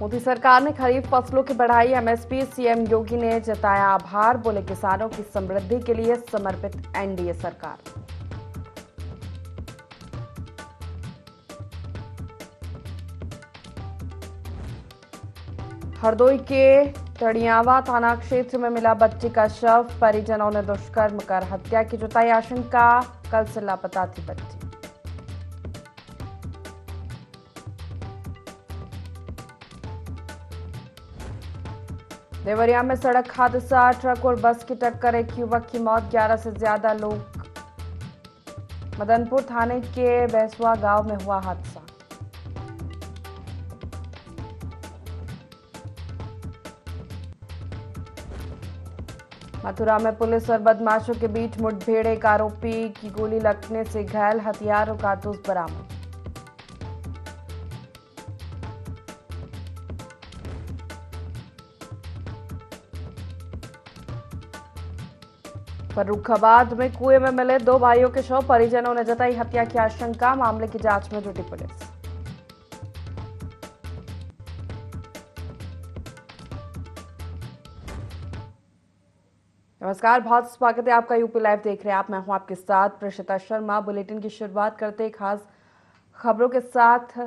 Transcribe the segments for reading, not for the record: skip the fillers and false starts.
मोदी सरकार ने खरीफ फसलों की बढ़ाई एमएसपी। सीएम योगी ने जताया आभार, बोले किसानों की समृद्धि के लिए समर्पित एनडीए सरकार। हरदोई के तड़ियावा थाना क्षेत्र में मिला बच्ची का शव, परिजनों ने दुष्कर्म कर हत्या की जताई आशंका, कल से लापता थी बच्ची। देवरिया में सड़क हादसा, ट्रक और बस की टक्कर, एक युवक की मौत, 11 से ज्यादा लोग। मदनपुर थाने के बैसवा गांव में हुआ हादसा। मथुरा में पुलिस और बदमाशों के बीच मुठभेड़, एक आरोपी की गोली लगने से घायल, हथियार और कारतूस बरामद। फर्रुखाबाद में कुएं में मिले 2 भाइयों के शव, परिजनों ने जताई हत्या की आशंका, मामले की जांच में जुटी पुलिस। नमस्कार, बहुत स्वागत है आपका यूपी लाइव देख रहे हैं आप। मैं हूं आपके साथ प्रशिता शर्मा। बुलेटिन की शुरुआत करते हैं खास खबरों के साथ,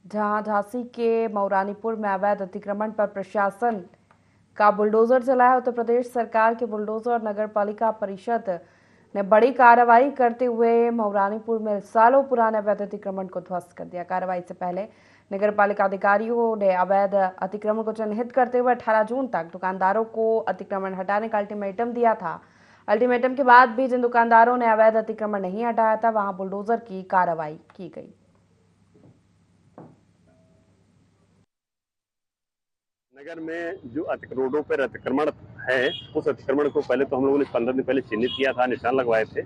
जहां झांसी के मऊरानीपुर में अवैध अतिक्रमण पर प्रशासन का बुलडोजर चला है। उत्तर प्रदेश सरकार के बुलडोजर और नगर पालिका परिषद ने बड़ी कार्रवाई करते हुए मऊरानीपुर में सालों पुराने अवैध अतिक्रमण को ध्वस्त कर दिया। कार्रवाई से पहले नगर पालिका अधिकारियों ने अवैध अतिक्रमण को चिन्हित करते हुए 18 जून तक दुकानदारों को अतिक्रमण हटाने का अल्टीमेटम दिया था। अल्टीमेटम के बाद भी जिन दुकानदारों ने अवैध अतिक्रमण नहीं हटाया था, वहां बुलडोजर की कार्रवाई की गई। नगर में जो रोडों पर अतिक्रमण है, उस अतिक्रमण को पहले तो हम लोगों ने 15 दिन पहले चिन्हित किया था, निशान लगवाए थे।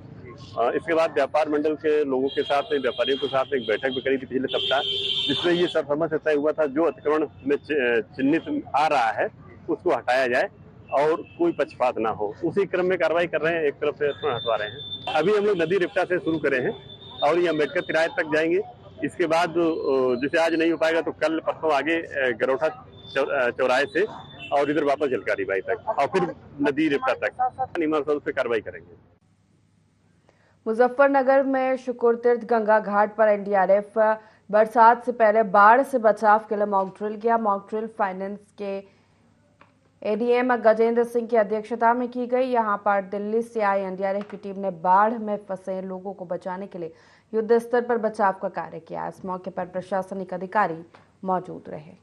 इसके बाद व्यापार मंडल के लोगों के साथ, व्यापारियों के साथ एक बैठक भी करी थी पिछले सप्ताह, जिसमें ये सर्वसम्मत से तय हुआ था जो अतिक्रमण में चिन्हित आ रहा है उसको हटाया जाए और कोई पक्षपात ना हो। उसी क्रम में कार्रवाई कर रहे हैं, एक तरफ से अतिक्रमण हटवा रहे हैं। अभी हम लोग नदी रिप्टा से शुरू करे हैं और ये अम्बेडकर तिराहे तक जाएंगे। इसके बाद जैसे आज नहीं हो पाएगा तो कल परसों आगे गरौठा चौराहे से और इधर वापस जलकारी बाई तक और फिर नदी रिप्टा तक नियमानुसार उस पर कार्रवाई करेंगे। मुजफ्फरनगर में शुक्र तीर्थ गंगा घाट पर एनडीआरएफ बरसात से पहले बाढ़ से बचाव के लिए मॉक ड्रिल किया। मॉक ड्रिल फाइनेंस के एडीएम गजेंद्र सिंह की अध्यक्षता में की गई। यहां पर दिल्ली से आई एनडीआरएफ की टीम ने बाढ़ में फंसे लोगों को बचाने के लिए युद्ध स्तर पर बचाव का कार्य किया। इस मौके पर प्रशासनिक अधिकारी मौजूद रहे।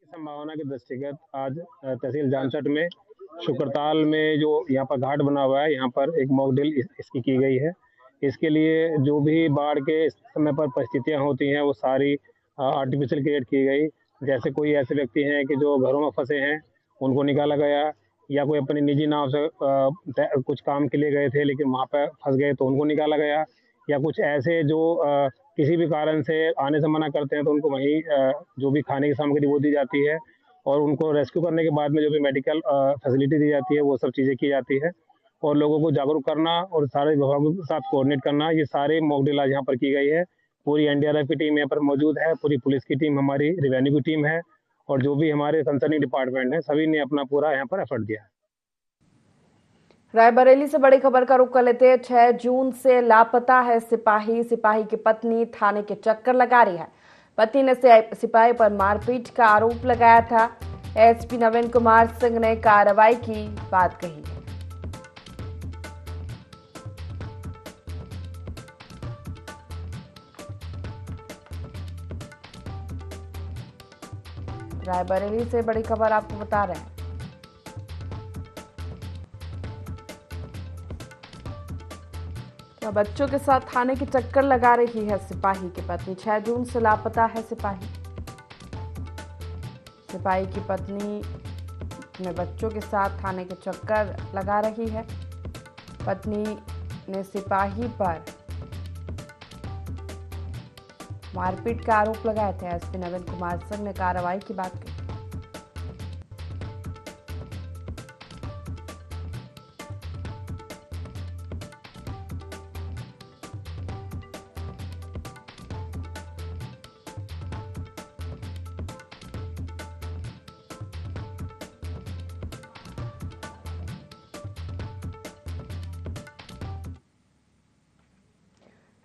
संभावना के दृष्टिगत आज तहसील जानसठ में शुक्रताल में जो यहाँ पर घाट बना हुआ है, यहाँ पर एक मॉक ड्रिल इसकी की गई है। इसके लिए जो भी बाढ़ के समय पर परिस्थितियाँ होती हैं वो सारी आर्टिफिशियल क्रिएट की गई। जैसे कोई ऐसे व्यक्ति हैं कि जो घरों में फंसे हैं, उनको निकाला गया, या कोई अपनी निजी नाव से कुछ काम के लिए गए थे लेकिन वहाँ पर फंस गए तो उनको निकाला गया, या कुछ ऐसे जो किसी भी कारण से आने से मना करते हैं तो उनको वहीं जो भी खाने की सामग्री वो दी जाती है और उनको रेस्क्यू करने के बाद में जो भी मेडिकल फैसिलिटी दी जाती है वो सब चीज़ें की जाती है। और लोगों को जागरूक करना और सारे विभागों के साथ कोऑर्डिनेट करना, ये सारे मॉक ड्रिल आज यहाँ पर की गई है। पूरी एनडीआरएफ की टीम यहाँ पर मौजूद है, पूरी पुलिस की टीम, हमारी रेवेन्यू की टीम है और जो भी हमारे कंसर्निंग डिपार्टमेंट है, सभी ने अपना पूरा यहाँ पर एफर्ट दिया है। रायबरेली से बड़ी खबर का रुख कर लेते हैं। 6 जून से लापता है सिपाही। सिपाही की पत्नी थाने के चक्कर लगा रही है। पति ने सिपाही पर मारपीट का आरोप लगाया था। एसपी नवीन कुमार सिंह ने कार्रवाई की बात कही। रायबरेली से बड़ी खबर आपको बता रहे हैं। बच्चों के साथ थाने की चक्कर लगा रही है सिपाही की पत्नी। 6 जून से लापता है सिपाही। सिपाही की पत्नी ने बच्चों के साथ थाने के चक्कर लगा रही है। पत्नी ने सिपाही पर मारपीट का आरोप लगाए थे। एसपी नवीन कुमार सिंह ने कार्रवाई की बात की।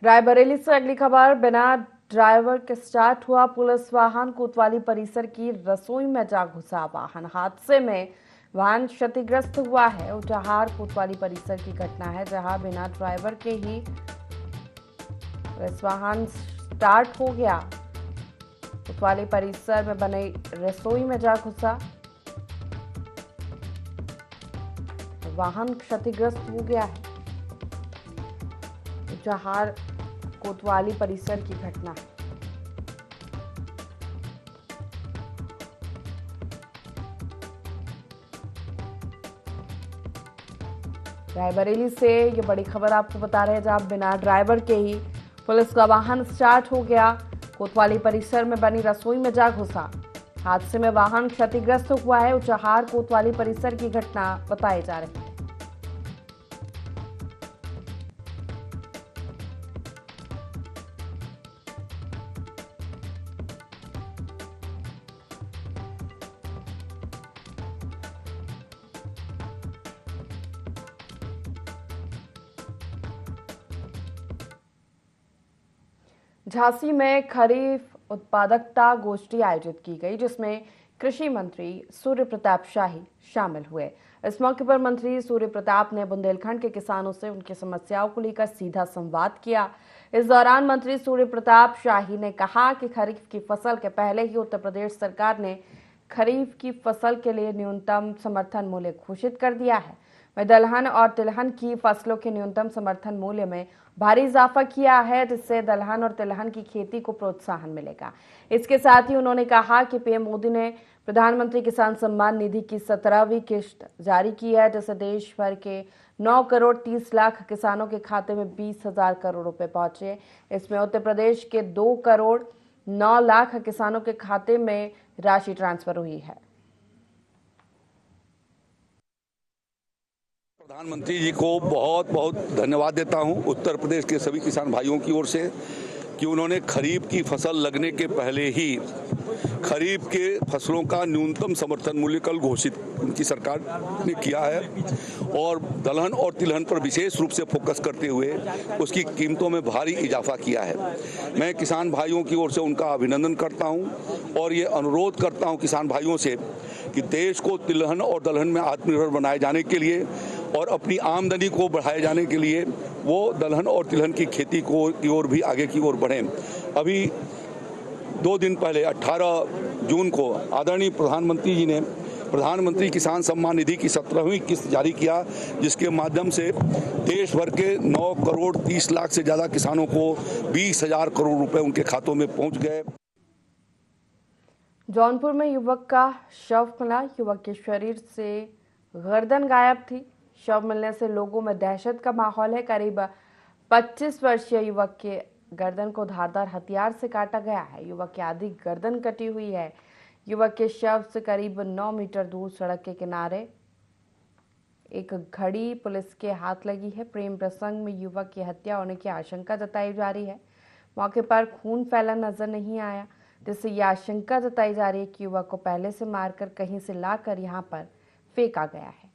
रायबरेली से अगली खबर, बिना ड्राइवर के स्टार्ट हुआ पुलिस वाहन, कोतवाली परिसर की रसोई में जा घुसा वाहन। हादसे में वाहन क्षतिग्रस्त हुआ है। उचाहार कोतवाली परिसर की घटना है, जहां बिना ड्राइवर के ही पुलिस वाहन स्टार्ट हो गया, कोतवाली परिसर में बने रसोई में जा घुसा, वाहन क्षतिग्रस्त हो गया है। उचाहार कोतवाली परिसर की घटना है। रायबरेली से ये बड़ी खबर आपको बता रहे हैं, जहां बिना ड्राइवर के ही पुलिस का वाहन स्टार्ट हो गया, कोतवाली परिसर में बनी रसोई में जा घुसा। हादसे में वाहन क्षतिग्रस्त हुआ है। उचाहार कोतवाली परिसर की घटना बताई जा रही है। झांसी में खरीफ उत्पादकता गोष्ठी आयोजित की गई, जिसमें कृषि मंत्री सूर्य प्रताप शाही शामिल हुए। इस मौके पर मंत्री सूर्य प्रताप ने बुंदेलखंड के किसानों से उनकी समस्याओं को लेकर सीधा संवाद किया। इस दौरान मंत्री सूर्य प्रताप शाही ने कहा कि खरीफ की फसल के पहले ही उत्तर प्रदेश सरकार ने खरीफ की फसल के लिए न्यूनतम समर्थन मूल्य घोषित कर दिया है। वहीं दलहन और तिलहन की फसलों के न्यूनतम समर्थन मूल्य में भारी इजाफा किया है, जिससे दलहन और तिलहन की खेती को प्रोत्साहन मिलेगा। इसके साथ ही उन्होंने कहा कि पीएम मोदी ने प्रधानमंत्री किसान सम्मान निधि की 17वीं किश्त जारी की है, जिससे देश भर के 9 करोड़ 30 लाख किसानों के खाते में 20,000 करोड़ रुपए पहुंचे। इसमें उत्तर प्रदेश के 2 करोड़ 9 लाख किसानों के खाते में राशि ट्रांसफर हुई है। प्रधानमंत्री जी को बहुत बहुत धन्यवाद देता हूं उत्तर प्रदेश के सभी किसान भाइयों की ओर से कि उन्होंने खरीफ की फसल लगने के पहले ही खरीफ के फसलों का न्यूनतम समर्थन मूल्य कल घोषित उनकी सरकार ने किया है और दलहन और तिलहन पर विशेष रूप से फोकस करते हुए उसकी कीमतों में भारी इजाफा किया है। मैं किसान भाइयों की ओर से उनका अभिनंदन करता हूं और ये अनुरोध करता हूं किसान भाइयों से कि देश को तिलहन और दलहन में आत्मनिर्भर बनाए जाने के लिए और अपनी आमदनी को बढ़ाए जाने के लिए वो दलहन और तिलहन की खेती की ओर भी आगे की ओर बढ़ें। अभी 2 दिन पहले 18 जून को आदरणीय प्रधानमंत्री जी ने प्रधानमंत्री किसान सम्मान निधि की 17वीं किस्त जारी किया, जिसके माध्यम से देश भर के 9 करोड़ 30 लाख से ज्यादा किसानों को 20,000 करोड़ रुपए उनके खातों में पहुंच गए। जौनपुर में युवक का शव मिला। युवक के शरीर से गर्दन गायब थी। शव मिलने से लोगों में दहशत का माहौल है। करीब 25 वर्षीय युवक के गर्दन को धारदार हथियार से काटा गया है। युवक की आधी गर्दन कटी हुई है। युवक के शव से करीब 9 मीटर दूर सड़क के किनारे एक घड़ी पुलिस के हाथ लगी है। प्रेम प्रसंग में युवक की हत्या होने की आशंका जताई जा रही है। मौके पर खून फैला नजर नहीं आया, जिससे यह आशंका जताई जा रही है कि युवक को पहले से मारकर कहीं से लाकर यहां पर फेंका गया है।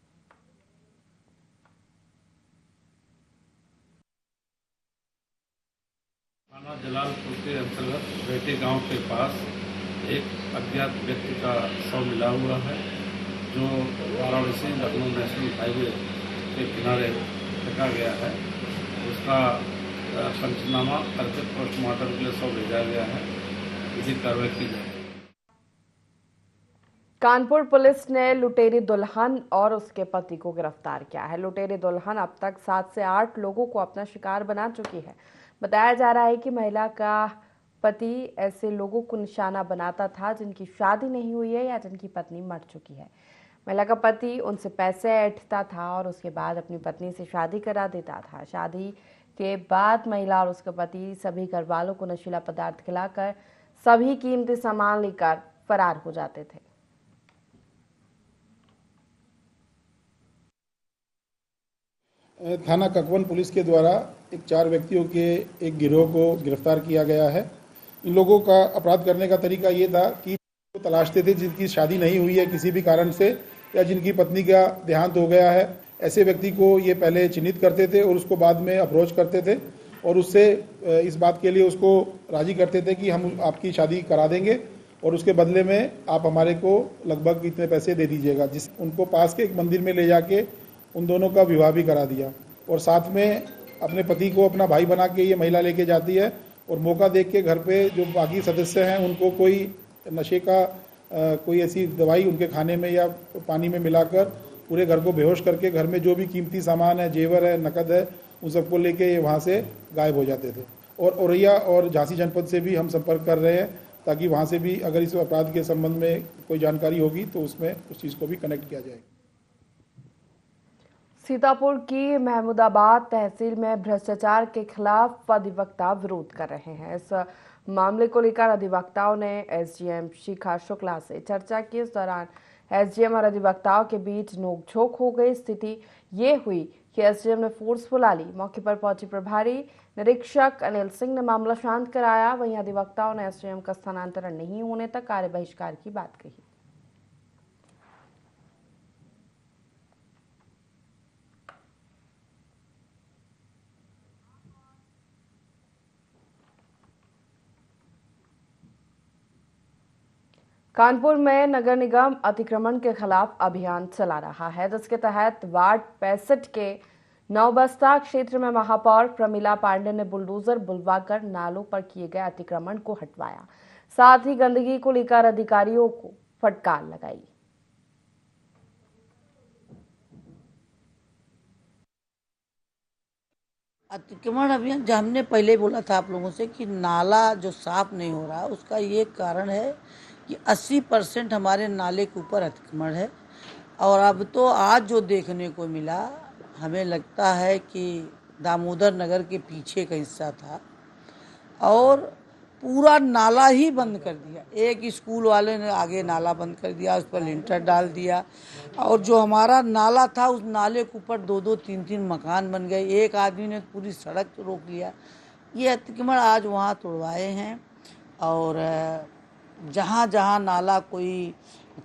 थाना जलालपुर के अंतर्गत बेटे गांव के पास एक अज्ञात व्यक्ति का शव मिला हुआ है, जो वाराणसी लखनऊ नेशनल हाईवे के किनारे फेंका गया है। उसका पंचनामा करके पोस्टमार्टम के लिए शव भेजा गया है। इसी कार्रवाई की जाएगी। कानपुर पुलिस ने लुटेरी दुल्हन और उसके पति को गिरफ्तार किया है। लुटेरी दुल्हन अब तक 7 से 8 लोगों को अपना शिकार बना चुकी है। बताया जा रहा है कि महिला का पति ऐसे लोगों को निशाना बनाता था जिनकी शादी नहीं हुई है या जिनकी पत्नी मर चुकी है। महिला का पति उनसे पैसे ऐंठता था और उसके बाद अपनी पत्नी से शादी करा देता था। शादी के बाद महिला और उसके पति सभी घर वालों को नशीला पदार्थ खिलाकर सभी कीमती सामान लेकर फरार हो जाते थे। थाना ककवन पुलिस के द्वारा 4 व्यक्तियों के एक गिरोह को गिरफ्तार किया गया है। इन लोगों का अपराध करने का तरीका ये था कि तलाशते थे जिनकी शादी नहीं हुई है किसी भी कारण से, या जिनकी पत्नी का देहांत हो गया है। ऐसे व्यक्ति को ये पहले चिन्हित करते थे और उसको बाद में अप्रोच करते थे और उससे इस बात के लिए उसको राजी करते थे कि हम आपकी शादी करा देंगे और उसके बदले में आप हमारे को लगभग इतने पैसे दे दीजिएगा, जिस उनको पास के एक मंदिर में ले जाके उन दोनों का विवाह भी करा दिया। और साथ में अपने पति को अपना भाई बना के ये महिला लेके जाती है और मौका देख के घर पे जो बाकी सदस्य हैं उनको कोई नशे का कोई ऐसी दवाई उनके खाने में या पानी में मिलाकर पूरे घर को बेहोश करके घर में जो भी कीमती सामान है, जेवर है, नकद है, उन सबको लेके ये वहाँ से गायब हो जाते थे। और औरैया और झांसी जनपद से भी हम संपर्क कर रहे हैं ताकि वहाँ से भी अगर इस अपराध के संबंध में कोई जानकारी होगी तो उसमें उस चीज़ को भी कनेक्ट किया जाएगा। सीतापुर की महमूदाबाद तहसील में भ्रष्टाचार के खिलाफ अधिवक्ता विरोध कर रहे हैं। इस मामले को लेकर अधिवक्ताओं ने एसडीएम शिखा शुक्ला से चर्चा की। इस दौरान एसडीएम और अधिवक्ताओं के बीच नोकझोंक हो गई। स्थिति ये हुई कि एसडीएम ने फोर्स बुला ली। मौके पर पहुंची प्रभारी निरीक्षक अनिल सिंह ने मामला शांत कराया। वहीं अधिवक्ताओं ने एसडीएम का स्थानांतरण नहीं होने तक कार्य बहिष्कार की बात कही। कानपुर में नगर निगम अतिक्रमण के खिलाफ अभियान चला रहा है, जिसके तहत वार्ड 65 के नौबस्ता क्षेत्र में महापौर प्रमिला पांडे ने बुलडोजर बुलवाकर नालों पर किए गए अतिक्रमण को हटवाया। साथ ही गंदगी को लेकर अधिकारियों को फटकार लगाई। अतिक्रमण अभियान जो हमने पहले बोला था आप लोगों से कि नाला जो साफ नहीं हो रहा, उसका ये कारण है कि 80% हमारे नाले के ऊपर अतिक्रमण है। और अब तो आज जो देखने को मिला, हमें लगता है कि दामोदर नगर के पीछे का हिस्सा था और पूरा नाला ही बंद कर दिया। एक स्कूल वाले ने आगे नाला बंद कर दिया, उस पर लिंटर डाल दिया और जो हमारा नाला था उस नाले के ऊपर 2-2, 3-3 मकान बन गए। एक आदमी ने पूरी सड़क रोक लिया। ये अतिक्रमण आज वहाँ तोड़वाए हैं और जहाँ जहाँ नाला कोई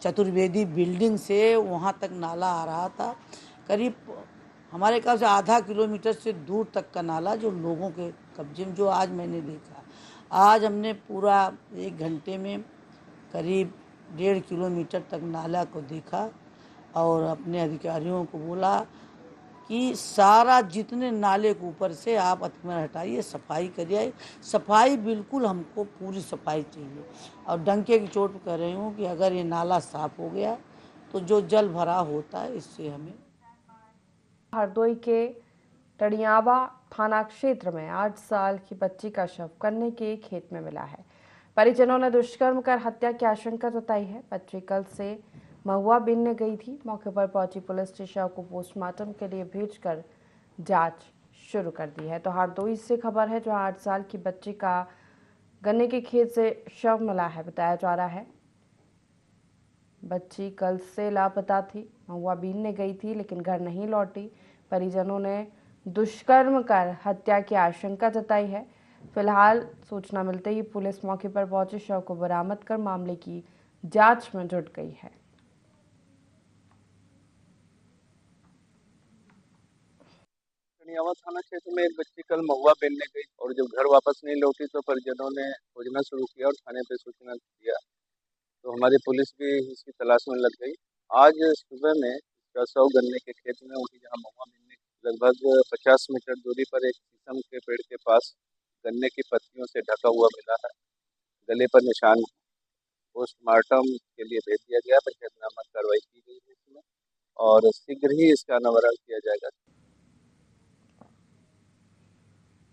चतुर्वेदी बिल्डिंग से वहाँ तक नाला आ रहा था, करीब हमारे ख्याल से आधा किलोमीटर से दूर तक का नाला जो लोगों के कब्जे में, जो आज मैंने देखा। आज हमने पूरा 1 घंटे में करीब 1.5 किलोमीटर तक नाला को देखा और अपने अधिकारियों को बोला कि सारा जितने नाले के ऊपर से आप अतिक्रमण हटाइए, सफाई करिए। सफाई बिल्कुल हमको पूरी सफाई चाहिए और डंके की चोट पर कह रही हूँ कि अगर ये नाला साफ हो गया तो जो जल भरा होता है इससे हमें। हरदोई के टड़ियावा थाना क्षेत्र में 8 साल की बच्ची का शव गन्ने के खेत में मिला है। परिजनों ने दुष्कर्म कर हत्या की आशंका जताई है। बच्ची कल से महुआ बीनने गई थी। मौके पर पहुंची पुलिस ने शव को पोस्टमार्टम के लिए भेजकर जांच शुरू कर दी है। तो हरदोई से खबर है, जहां 8 साल की बच्ची का गन्ने के खेत से शव मिला है। बताया जा रहा है बच्ची कल से लापता थी, महुआ बीनने गई थी लेकिन घर नहीं लौटी। परिजनों ने दुष्कर्म कर हत्या की आशंका जताई है। फिलहाल सूचना मिलते ही पुलिस मौके पर पहुंची शव को बरामद कर मामले की जांच में जुट गई है। टड़ियावा थाना क्षेत्र में एक बच्ची कल महुआ बीनने गई और जब घर वापस नहीं लौटी तो परिजनों ने खोजना शुरू किया और थाने पे सूचना दिया तो हमारी पुलिस भी इसकी तलाश में लग गई। आज सुबह में इसका शव गन्ने के खेत में, वही जहाँ महुआ बीनने लगभग 50 मीटर दूरी पर एक शीशम के पेड़ के पास गन्ने की पत्तियों से ढका हुआ मिला है। गले पर निशान। पोस्टमार्टम के लिए भेज दिया गया। पंचायतनामा कार्रवाई की गई है इसमें और शीघ्र ही इसका अनावरण किया जाएगा।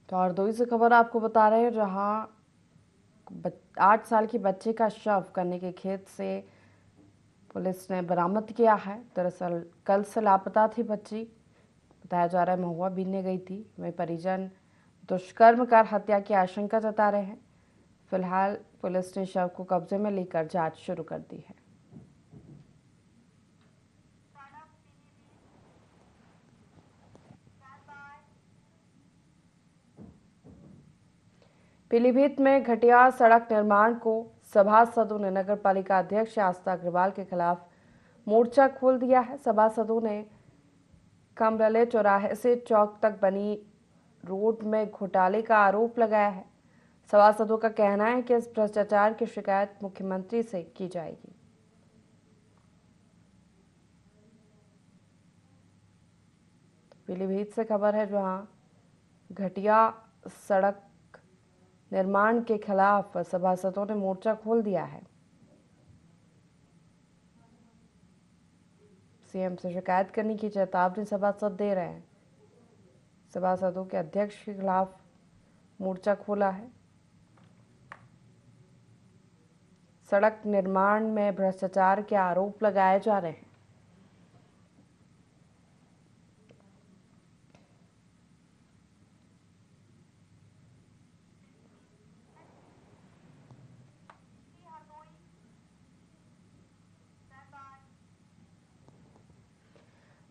तो हरदोई से खबर आपको बता रहे हैं, जहां 8 साल की बच्चे का शव गन्ने के खेत से पुलिस ने बरामद किया है। दरअसल कल से लापता थी बच्ची। बताया जा रहा है महुआ बीनने गई थी। वहीं परिजन दुष्कर्म कर हत्या की आशंका जता रहे हैं। फिलहाल पुलिस ने शव को कब्जे में लेकर जांच शुरू कर दी है। पीलीभीत में घटिया सड़क निर्माण को सभासदों ने नगर पालिका अध्यक्ष आस्था अग्रवाल के खिलाफ मोर्चा खोल दिया है। सभासदों ने कमरले चौराहे से चौक तक बनी रोड में घोटाले का आरोप लगाया है। सभासदों का कहना है कि इस भ्रष्टाचार की शिकायत मुख्यमंत्री से की जाएगी। पीलीभीत से खबर है, जहां घटिया सड़क निर्माण के खिलाफ सभासदों ने मोर्चा खोल दिया है। सीएम से शिकायत करने की चेतावनी सभासद दे रहे हैं। सभासदों के अध्यक्ष के खिलाफ मोर्चा खोला है। सड़क निर्माण में भ्रष्टाचार के आरोप लगाए जा रहे हैं।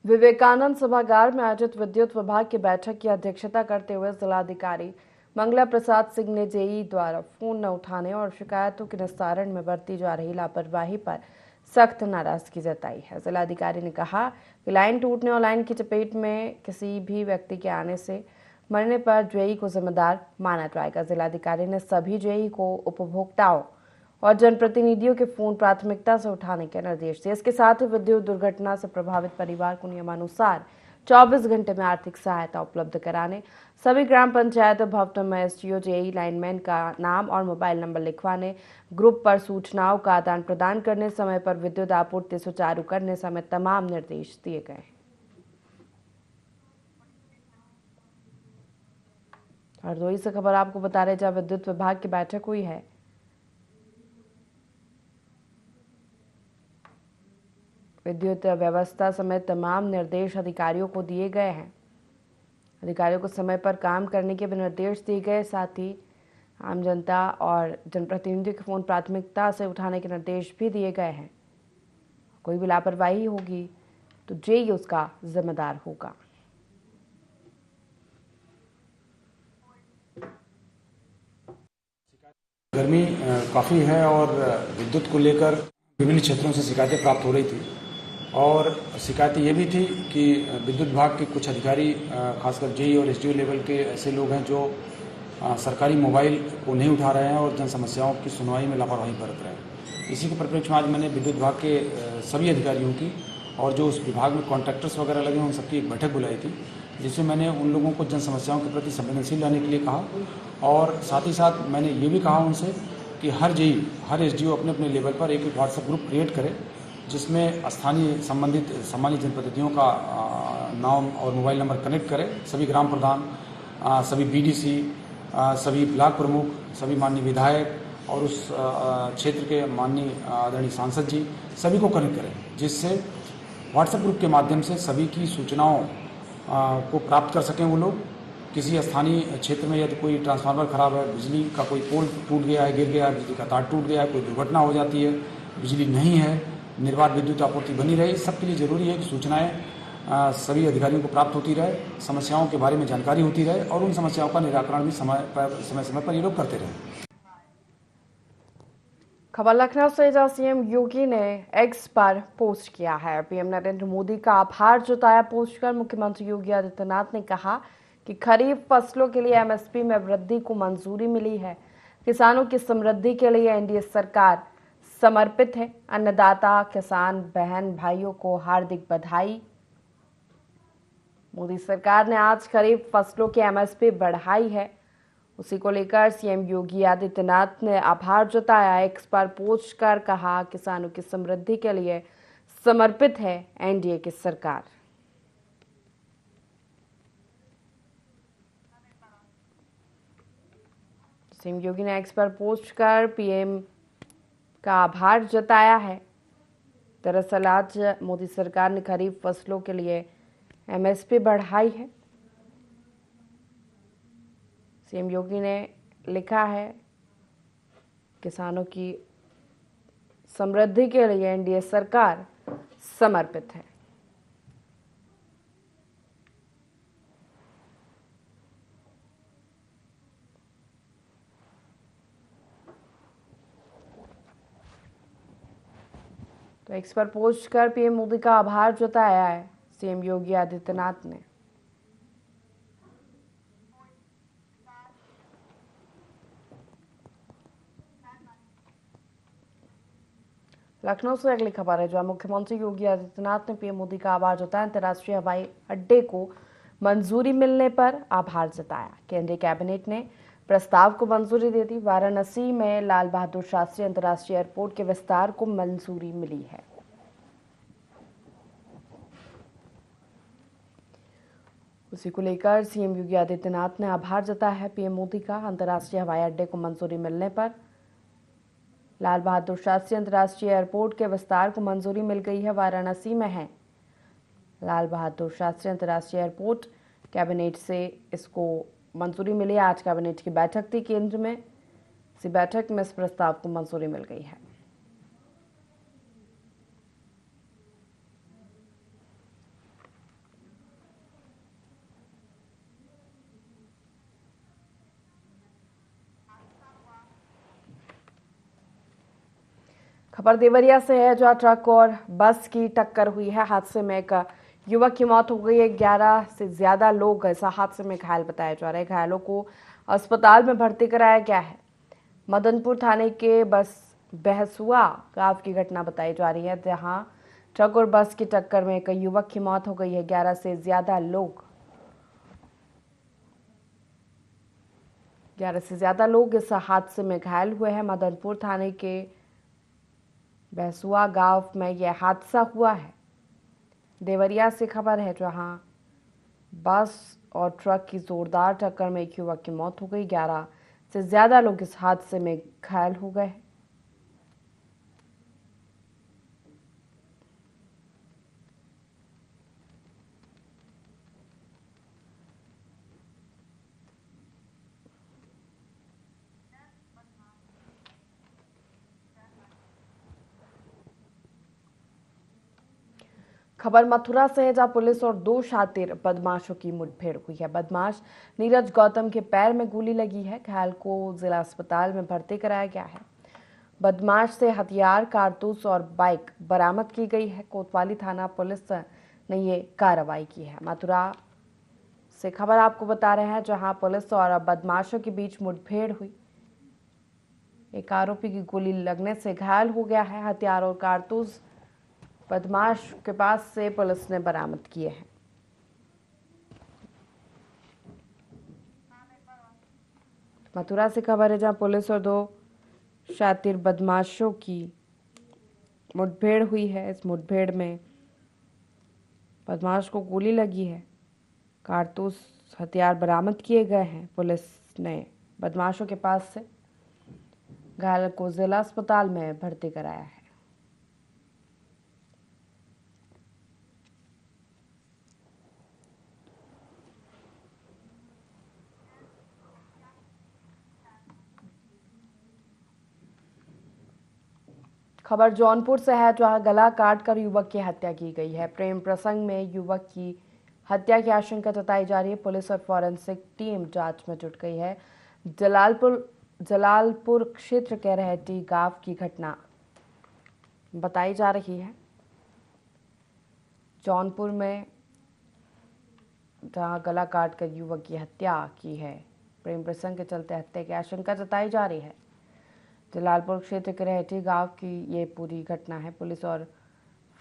विवेकानंद सभागार में आयोजित विद्युत विभाग की बैठक की अध्यक्षता करते हुए जिलाधिकारी मंगला प्रसाद सिंह ने जेई द्वारा फोन न उठाने और शिकायतों के निस्तारण में बरती जा रही लापरवाही पर सख्त नाराजगी जताई है। जिलाधिकारी ने कहा कि लाइन टूटने और लाइन की चपेट में किसी भी व्यक्ति के आने से मरने पर जेई को जिम्मेदार माना जाएगा। जिलाधिकारी ने सभी जेई को उपभोक्ताओं और जनप्रतिनिधियों के फोन प्राथमिकता से उठाने के निर्देश दिए। इसके साथ ही विद्युत दुर्घटना से प्रभावित परिवार को नियमानुसार 24 घंटे में आर्थिक सहायता उपलब्ध कराने, सभी ग्राम पंचायत भवन में एसडीओ जेई लाइनमैन का नाम और मोबाइल नंबर लिखवाने, ग्रुप पर सूचनाओं का आदान प्रदान करने, समय पर विद्युत आपूर्ति सुचारू करने समेत तमाम निर्देश दिए गए। हरदोई से खबर आपको बता रहे, जहां विद्युत विभाग की बैठक हुई है। विद्युत व्यवस्था समेत तमाम निर्देश अधिकारियों को दिए गए हैं। अधिकारियों को समय पर काम करने के भी निर्देश दिए गए। साथ ही आम जनता और जनप्रतिनिधियों के फोन प्राथमिकता से उठाने के निर्देश भी दिए गए हैं। कोई भी लापरवाही होगी तो जेई उसका जिम्मेदार होगा। गर्मी काफ़ी है और विद्युत को लेकर विभिन्न क्षेत्रों से शिकायतें प्राप्त हो रही थी और शिकायतें ये भी थी कि विद्युत विभाग के कुछ अधिकारी खासकर जेई और एसडीओ लेवल के ऐसे लोग हैं जो सरकारी मोबाइल को नहीं उठा रहे हैं और जन समस्याओं की सुनवाई में लापरवाही बरत रहे हैं। इसी के परिप्रेक्ष्य में आज मैंने विद्युत विभाग के सभी अधिकारियों की और जो उस विभाग में कॉन्ट्रैक्टर्स वगैरह लगे हैं उन सबकी एक बैठक बुलाई थी, जिसमें मैंने उन लोगों को जन समस्याओं के प्रति संवेदनशील रहने के लिए कहा और साथ ही साथ मैंने ये भी कहा उनसे कि हर जेई हर एसडीओ अपने अपने लेवल पर एक व्हाट्सएप ग्रुप क्रिएट करे, जिसमें स्थानीय संबंधित सामान्य जनप्रतिनिधियों का नाम और मोबाइल नंबर कनेक्ट करे। सभी ग्राम प्रधान, सभी बीडीसी, सभी ब्लॉक प्रमुख, सभी माननीय विधायक और उस क्षेत्र के माननीय आदरणीय सांसद जी सभी को कनेक्ट करें, जिससे व्हाट्सएप ग्रुप के माध्यम से सभी की सूचनाओं को प्राप्त कर सकें। वो लोग किसी स्थानीय क्षेत्र में यदि कोई ट्रांसफार्मर खराब है, बिजली का कोई पोल टूट गया है, गिर गया है, बिजली का तार टूट गया है, कोई दुर्घटना हो जाती है, बिजली नहीं है, निर्बाध विद्युत आपूर्ति बनी रहे, इस सब के लिए जरूरी है कि सूचनाएं सभी अधिकारियों को प्राप्त होती रहे, समस्याओं के बारे में जानकारी होती रहे और उन समस्याओं का निराकरण भी समय समय पर ये लोग करते रहे। खबर लखनऊ से, जहां सीएम योगी ने एक्स पर पोस्ट किया है। पीएम नरेंद्र मोदी का आभार जताया। पोस्ट कर मुख्यमंत्री योगी आदित्यनाथ ने कहा कि खरीफ फसलों के लिए एमएसपी में वृद्धि को मंजूरी मिली है। किसानों की समृद्धि के लिए एनडीए सरकार समर्पित है। अन्नदाता किसान बहन भाइयों को हार्दिक बधाई। मोदी सरकार ने आज खरीफ फसलों की एमएसपी बढ़ाई है। उसी को लेकर सीएम योगी आदित्यनाथ ने आभार जताया। एक्स पर पोस्ट कर कहा, किसानों की समृद्धि के लिए समर्पित है एनडीए की सरकार। सीएम योगी ने एक्स पर पोस्ट कर पीएम का आभार जताया है। दरअसल आज मोदी सरकार ने खरीफ फसलों के लिए एमएसपी बढ़ाई है। सीएम योगी ने लिखा है, किसानों की समृद्धि के लिए एनडीए सरकार समर्पित है। तो एक्स पर पोस्ट कर पीएम मोदी का आभार जताया है सीएम योगी आदित्यनाथ ने। लखनऊ से अगली खबर है, जहां मुख्यमंत्री योगी आदित्यनाथ ने पीएम मोदी का आभार जताया। अंतर्राष्ट्रीय हवाई अड्डे को मंजूरी मिलने पर आभार जताया। केंद्रीय कैबिनेट ने प्रस्ताव को मंजूरी दे दी। वाराणसी में लाल बहादुर शास्त्री अंतर्राष्ट्रीय एयरपोर्ट के विस्तार को मंजूरी मिली है। उसी को लेकर सीएम योगी आदित्यनाथ ने आभार जताया है पीएम मोदी का। अंतर्राष्ट्रीय हवाई अड्डे को मंजूरी मिलने पर लाल बहादुर शास्त्री अंतर्राष्ट्रीय एयरपोर्ट के विस्तार को मंजूरी मिल गई है। वाराणसी में है लाल बहादुर शास्त्री अंतर्राष्ट्रीय एयरपोर्ट। कैबिनेट से इसको मंजूरी मिली। आज कैबिनेट की बैठक थी केंद्र में। इसी बैठक में इस प्रस्ताव को मंजूरी मिल गई है। खबर देवरिया से है, जहां ट्रक और बस की टक्कर हुई है। हादसे में एक युवक की मौत हो गई है। 11 से ज्यादा लोग इस हादसे में घायल बताए जा रहे हैं। घायलों को अस्पताल में भर्ती कराया गया है। मदनपुर थाने के बस बहसुआ गांव की घटना बताई जा रही है, जहां ट्रक और बस की टक्कर में एक युवक की मौत हो गई है। 11 से ज्यादा लोग इस हादसे में घायल हुए हैं। मदनपुर थाने के बहसुआ गांव में यह हादसा हुआ है। देवरिया से खबर है, जहां बस और ट्रक की जोरदार टक्कर में एक युवक की मौत हो गई। 11 से ज्यादा लोग इस हादसे में घायल हो गए। खबर मथुरा से है, जहां पुलिस और 2 शातिर बदमाशों की मुठभेड़ हुई है। बदमाश नीरज गौतम के पैर में गोली लगी है। घायल को जिला अस्पताल में भर्ती कराया गया है। बदमाश से हथियार, कारतूस और बाइक बरामद की गई है। कोतवाली थाना पुलिस ने ये कार्रवाई की है। मथुरा से खबर आपको बता रहे हैं, जहां पुलिस और बदमाशों के बीच मुठभेड़ हुई। एक आरोपी की गोली लगने से घायल हो गया है। हथियार और कारतूस बदमाश के पास से पुलिस ने बरामद किए हैं। मथुरा से खबर है, जहां पुलिस और 2 शातिर बदमाशों की मुठभेड़ हुई है। इस मुठभेड़ में बदमाश को गोली लगी है। कारतूस, हथियार बरामद किए गए हैं। पुलिस ने बदमाशों के पास से घायल को जिला अस्पताल में भर्ती कराया है। खबर जौनपुर से है, जहां गला काटकर युवक की हत्या की गई है। प्रेम प्रसंग में युवक की हत्या की आशंका जताई जा रही है। पुलिस और फॉरेंसिक टीम जांच में जुट गई है। जलालपुर क्षेत्र के रहटी गांव की घटना बताई जा रही है। जौनपुर में जहां गला काटकर युवक की हत्या की है। प्रेम प्रसंग के चलते हत्या की आशंका जताई जा रही है। जलालपुर क्षेत्र के रहटी गांव की ये पूरी घटना है। पुलिस और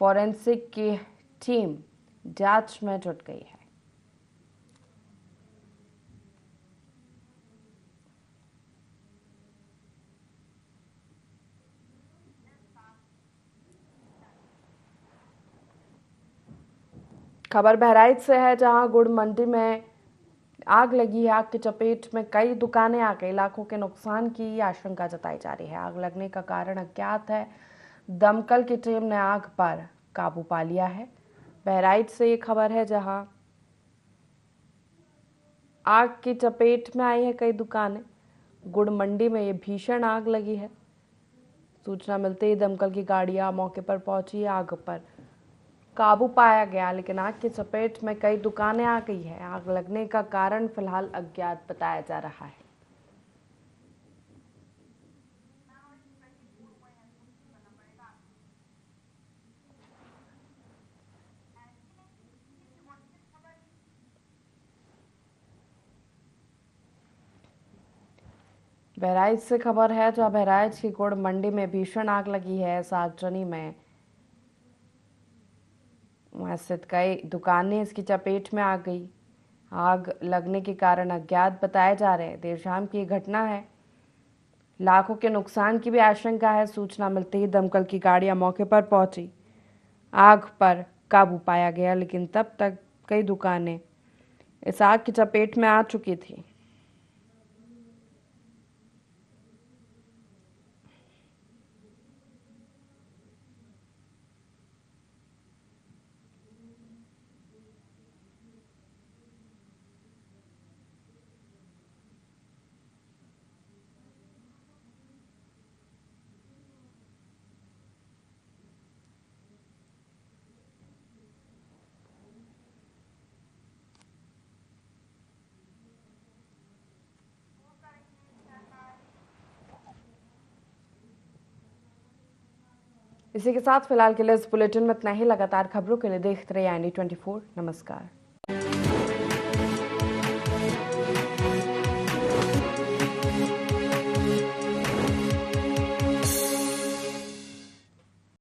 फॉरेंसिक की टीम जांच में जुट गई है। खबर बहराइच से है, जहां गुड़ मंडी में आग लगी है। आग की चपेट में कई दुकानें आ गई। लाखों के नुकसान की आशंका जताई जा रही है। आग लगने का कारण अज्ञात है। दमकल की टीम ने आग पर काबू पा लिया है। बहराइच से ये खबर है, जहां आग की चपेट में आई है कई दुकानें। गुड़ मंडी में ये भीषण आग लगी है। सूचना मिलते ही दमकल की गाड़ियां मौके पर पहुंची। आग पर काबू पाया गया, लेकिन आग की चपेट में कई दुकानें आ गई है। आग लगने का कारण फिलहाल अज्ञात बताया जा रहा है। बहराइच से खबर है, जहां बहराइच की गुड़ मंडी में भीषण आग लगी है। इस आगजनी में वहां स्थित कई दुकानें इसकी चपेट में आ गई। आग लगने के कारण अज्ञात बताए जा रहे हैं। देर शाम की घटना है, लाखों के नुकसान की भी आशंका है। सूचना मिलते ही दमकल की गाड़ियां मौके पर पहुंची, आग पर काबू पाया गया, लेकिन तब तक कई दुकानें इस आग की चपेट में आ चुकी थी। इसी के साथ फिलहाल के लिए इस बुलेटिन में इतना ही। लगातार खबरों के लिए देखते रहिए IND24। नमस्कार।